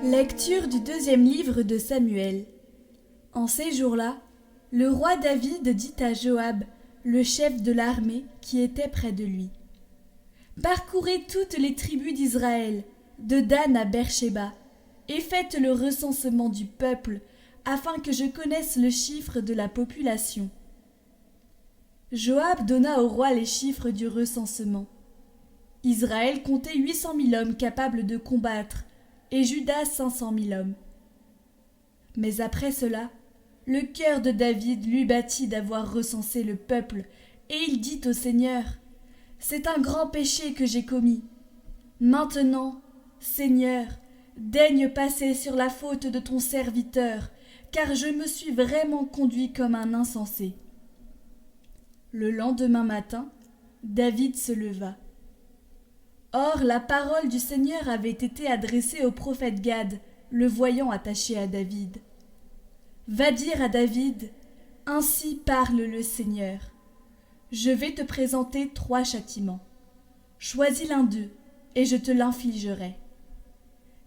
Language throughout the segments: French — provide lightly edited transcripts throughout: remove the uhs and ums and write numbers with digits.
Lecture du deuxième livre de Samuel. En ces jours-là, le roi David dit à Joab, le chef de l'armée qui était près de lui: Parcourez toutes les tribus d'Israël, de Dan à Beersheba, et faites le recensement du peuple, afin que je connaisse le chiffre de la population. Joab donna au roi les chiffres du recensement. Israël comptait 800 000 hommes capables de combattre, et Juda 500 000 hommes. Mais après cela, le cœur de David lui battit d'avoir recensé le peuple, et il dit au Seigneur: C'est un grand péché que j'ai commis. Maintenant, Seigneur, daigne passer sur la faute de ton serviteur, car je me suis vraiment conduit comme un insensé. Le lendemain matin, David se leva. Or, la parole du Seigneur avait été adressée au prophète Gad, le voyant attaché à David. Va dire à David: Ainsi parle le Seigneur. Je vais te présenter 3 châtiments. Choisis l'un d'eux, et je te l'infligerai.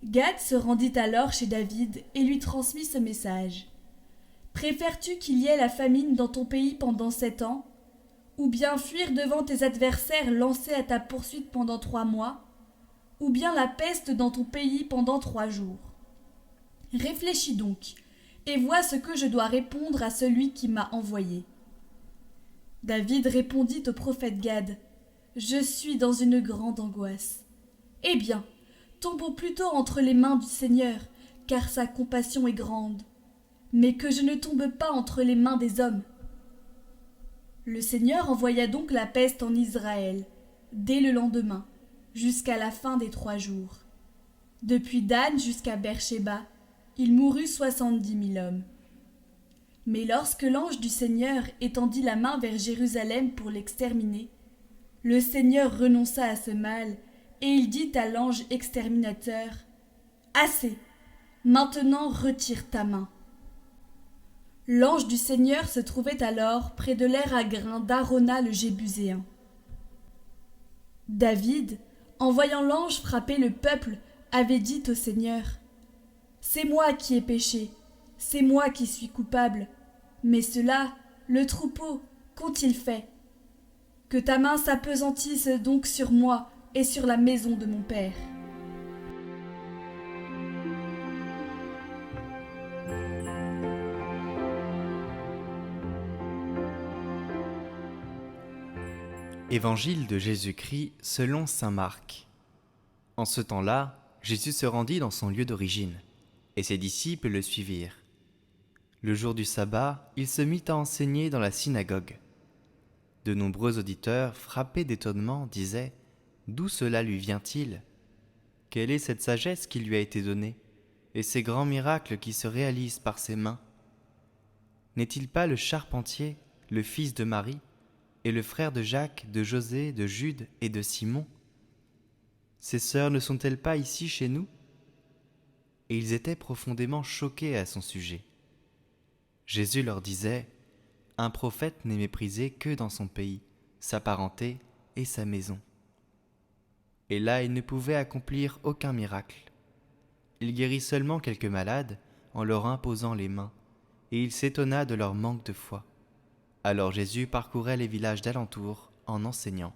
Gad se rendit alors chez David et lui transmit ce message. Préfères-tu qu'il y ait la famine dans ton pays pendant 7 ans, ou bien fuir devant tes adversaires lancés à ta poursuite pendant 3 mois, ou bien la peste dans ton pays pendant 3 jours? Réfléchis donc, et vois ce que je dois répondre à celui qui m'a envoyé. David répondit au prophète Gad: Je suis dans une grande angoisse. Eh bien, tombons plutôt entre les mains du Seigneur, car sa compassion est grande, mais que je ne tombe pas entre les mains des hommes. Le Seigneur envoya donc la peste en Israël, dès le lendemain, jusqu'à la fin des 3 jours. Depuis Dan jusqu'à Beersheba, il mourut 70 000 hommes. Mais lorsque l'ange du Seigneur étendit la main vers Jérusalem pour l'exterminer, le Seigneur renonça à ce mal, et il dit à l'ange exterminateur: Assez, maintenant retire ta main. L'ange du Seigneur se trouvait alors près de l'aire à grains d'Arona le Jébuséen. David, en voyant l'ange frapper le peuple, avait dit au Seigneur: C'est moi qui ai péché, c'est moi qui suis coupable. Mais cela, le troupeau, qu'ont-ils fait? Que ta main s'apesantisse donc sur moi et sur la maison de mon père. Évangile de Jésus-Christ selon saint Marc. En ce temps-là, Jésus se rendit dans son lieu d'origine, et ses disciples le suivirent. Le jour du sabbat, il se mit à enseigner dans la synagogue. De nombreux auditeurs, frappés d'étonnement, disaient: D'où cela lui vient-il? Quelle est cette sagesse qui lui a été donnée, et ces grands miracles qui se réalisent par ses mains? N'est-il pas le charpentier, le fils de Marie, et le frère de Jacques, de José, de Jude et de Simon? Ses sœurs ne sont-elles pas ici chez nous? Et ils étaient profondément choqués à son sujet. Jésus leur disait: Un prophète n'est méprisé que dans son pays, sa parenté et sa maison. Et là, il ne pouvait accomplir aucun miracle. Il guérit seulement quelques malades en leur imposant les mains, et il s'étonna de leur manque de foi. Alors Jésus parcourait les villages d'alentour en enseignant.